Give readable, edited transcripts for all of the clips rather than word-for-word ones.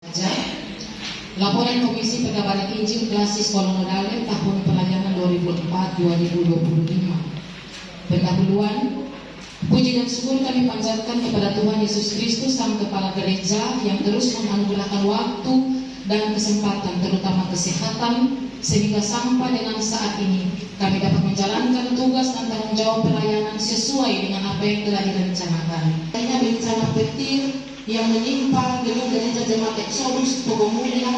saja. Laporan Komisi Pekabaran Injil Klasis Kolonodale tahun pelayanan 2004-2025. Pendahuluan, puji dan syukur kami panjatkan kepada Tuhan Yesus Kristus, Sang Kepala Gereja, yang terus menganugerahkan waktu dan kesempatan, terutama kesehatan, sehingga sampai dengan saat ini kami dapat menjalankan tugas dan tanggung jawab pelayanan sesuai dengan apa yang telah direncanakan. Hanya bencana petir yang menimpa gedung gereja Jemaat Exodus Togomulia,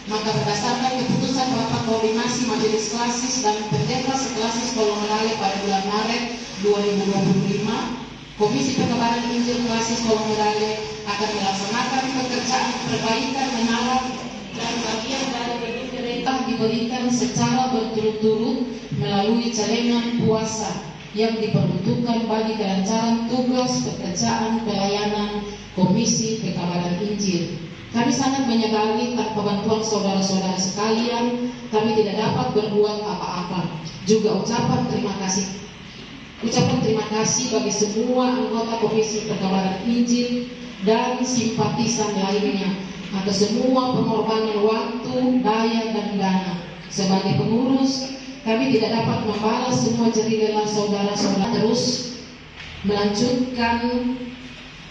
maka berdasarkan keputusan Rapat Koordinasi Majelis Klasis dan Pendeta Seklasis Kolonodale pada bulan Maret 2025, Komisi Pekabaran Injil Klasis Kolonodale akan melaksanakan pekerjaan perbaikan menara dan bagian dari gedung gereja diberikan secara berturut-turut melalui celengan puasa yang diperuntukkan bagi kelancaran tugas pekerjaan pelayanan Komisi Pekabaran Injil. Kami sangat menyadari tanpa bantuan saudara-saudara sekalian, kami tidak dapat berbuat apa-apa. Juga ucapan terima kasih bagi semua anggota Komisi Pekabaran Injil dan simpatisan lainnya atas semua pengorbanan waktu, daya, dan dana. Sebagai pengurus, kami tidak dapat membalas semua jerih rela saudara-saudara terus melanjutkan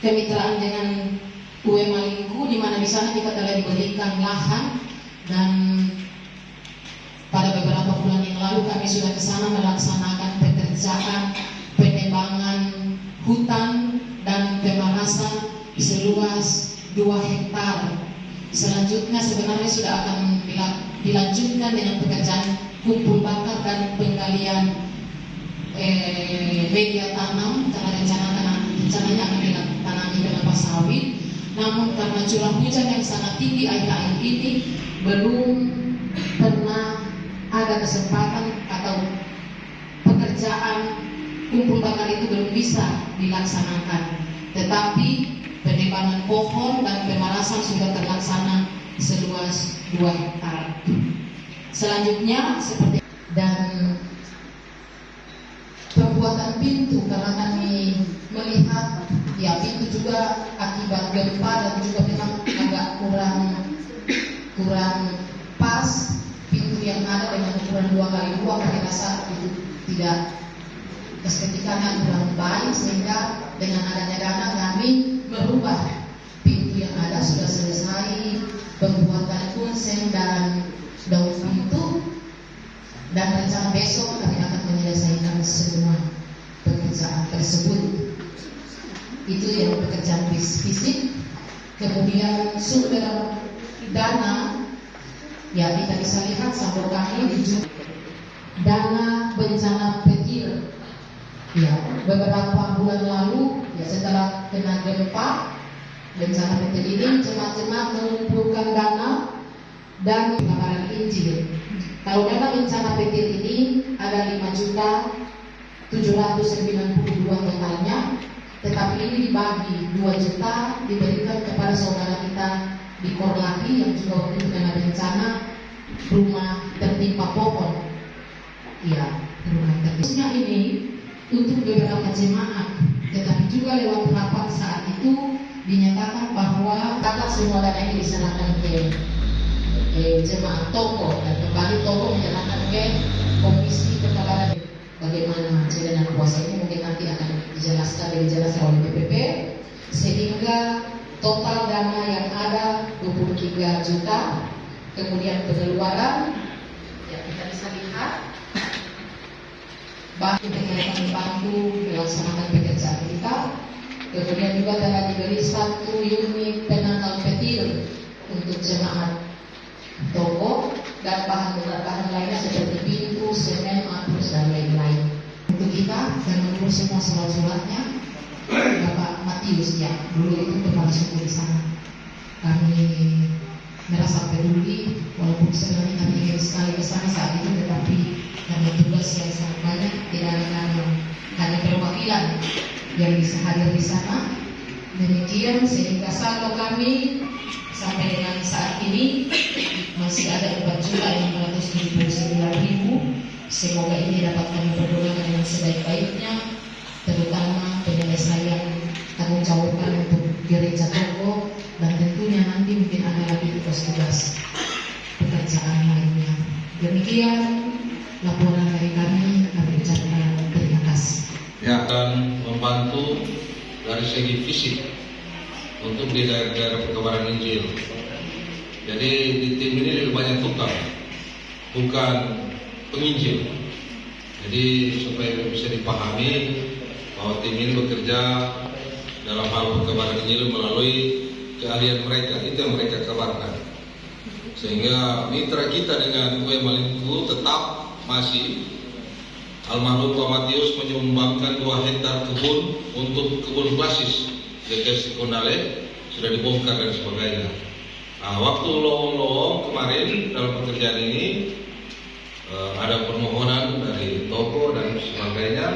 kemitraan dengan UM Malingku, di mana di sana kita telah diberikan lahan, dan pada beberapa bulan yang lalu kami sudah ke sana melaksanakan pekerjaan penebangan hutan dan pemanasan seluas 2 hektar. Selanjutnya sebenarnya sudah akan dilanjutkan dengan pekerjaan kumpul bakar dan penggalian media tanam, karena rencananya akan ditanami kelapa sawit. Namun karena curah hujan yang sangat tinggi akhir-akhir ini, belum pernah ada kesempatan atau pekerjaan kumpul bakar itu belum bisa dilaksanakan. Tetapi penebangan pohon dan pemanasan sudah terlaksana seluas 2 hektar. Selanjutnya seperti dan pembuatan pintu, karena kami melihat ya pintu juga akibat gempa dan juga memang agak kurang pas pintu yang ada dengan ukuran 2x2, kami rasa itu tidak estetikanya kurang baik, sehingga dengan adanya dana kami merubah pintu yang ada. Sudah selesai pembuatan kunseng dan daun pintu, dan rencana besok kami akan menyelesaikan semua pekerjaan tersebut. Itu yang pekerjaan fisik. Kemudian sumber dana, ya kita bisa lihat saldo kami di dana bencana petir. Ya, beberapa bulan lalu ya setelah kena gempa bencana petir ini, jemaat-jemaat mengumpulkan dana dan Pekabaran Injil. Kalau dana bencana petir ini ada 5.792 totalnya, tetapi ini dibagi 2 juta diberikan kepada saudara kita di Korlaki yang juga waktu itu kena bencana rumah tertimpa pohon. Iya, rumah tertimpa ini untuk beberapa jemaat, tetapi juga lewat rapat saat itu dinyatakan bahwa semua dana ini diserahkan ke jemaat toko, dan kembali toko menyerahkan ke Komisi Pekabaran. Bagaimana jalanan puasa ini mungkin nanti akan dijelaskan oleh PPP, sehingga total dana yang ada 23 juta. Kemudian pengeluaran ya kita bisa lihat bahwa mereka membantu melaksanakan pekerjaan kita. Kemudian juga telah diberi 1 unit penangkal petir untuk jemaat toko, dan bahan lainnya seperti pintu, semen, atrus, dan lain-lain. Untuk kita dan menurut semua surat-suratnya Bapak Matius, ya dulu itu kepala suku di sana. Kami merasa peduli, walaupun sebenarnya kami ingin sekali ke sana saat itu, tetapi karena tugas yang sangat banyak tidak hanya perwakilan yang bisa hadir di sana. Demikian sehingga saldo kami sampai dengan saat ini masih ada 4.679.000. Semoga ini dapat kami pergunakan dengan sebaik-baiknya, terutama penyelesaian tanggung jawab untuk gereja toko, dan tentunya nanti mungkin ada lagi tugas-tugas pekerjaan lainnya. Demikian laporan dari kami ucapkan terima kasih. Ya, akan membantu dari segi fisik untuk di daerah perkabaran Injil. Jadi di tim ini lebih banyak tukang, bukan penginjil. Jadi supaya bisa dipahami bahwa tim ini bekerja dalam hal perkabaran Injil melalui keahlian mereka, itu yang mereka kabarkan. Sehingga mitra kita dengan UM Malingku tetap masih. Almarhum Pak Matius menyumbangkan 2 hektar kebun untuk kebun basis GKS Kondale, sudah dibongkar dan sebagainya. Nah, waktu lowong-lowong kemarin dalam pekerjaan ini ada permohonan dari toko dan sebagainya,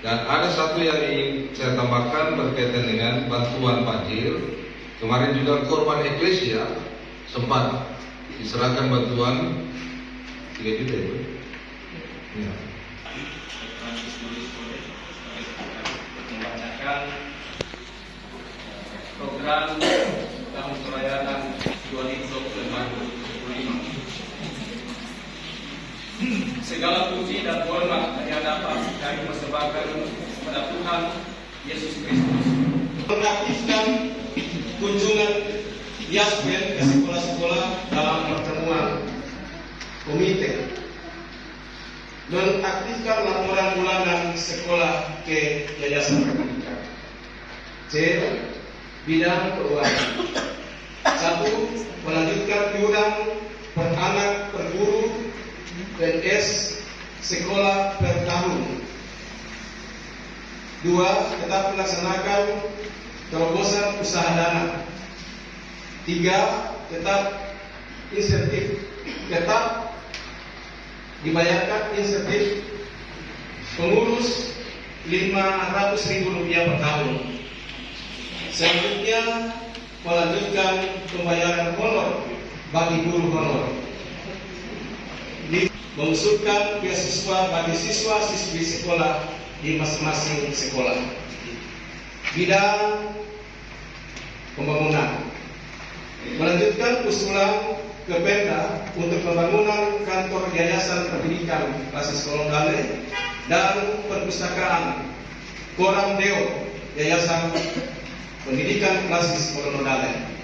dan ada satu yang ingin saya tambahkan berkaitan dengan bantuan banjir. Kemarin juga korban eklesia sempat diserahkan bantuan 3 juta itu. Ya. Membacakan program tahun pelayanan 2024-2025. Segala puji dan hormat hanya dapat kami persembahkan kepada Tuhan Yesus Kristus. Mengaktifkan kunjungan Yasmin ke sekolah-sekolah dalam pertemuan komite. Nonaktifkan laporan bulanan sekolah ke Yayasan Pendidikan. C. Bidang keuangan. 1. Melanjutkan iuran per anak per guru PNS sekolah per tahun. 2. Tetap melaksanakan terobosan usaha dana. 3. Tetap dibayarkan insentif pengurus Rp500.000 per tahun. Selanjutnya melanjutkan pembayaran honor bagi guru honor. Mengusulkan beasiswa bagi siswa-siswi sekolah di masing-masing sekolah. Bidang pembangunan. Melanjutkan usulan ke Pemda untuk pembangunan kantor Yayasan Pendidikan Basis Kolondale dan perpustakaan Koram Deo Yayasan Pendidikan Basis Kolondale.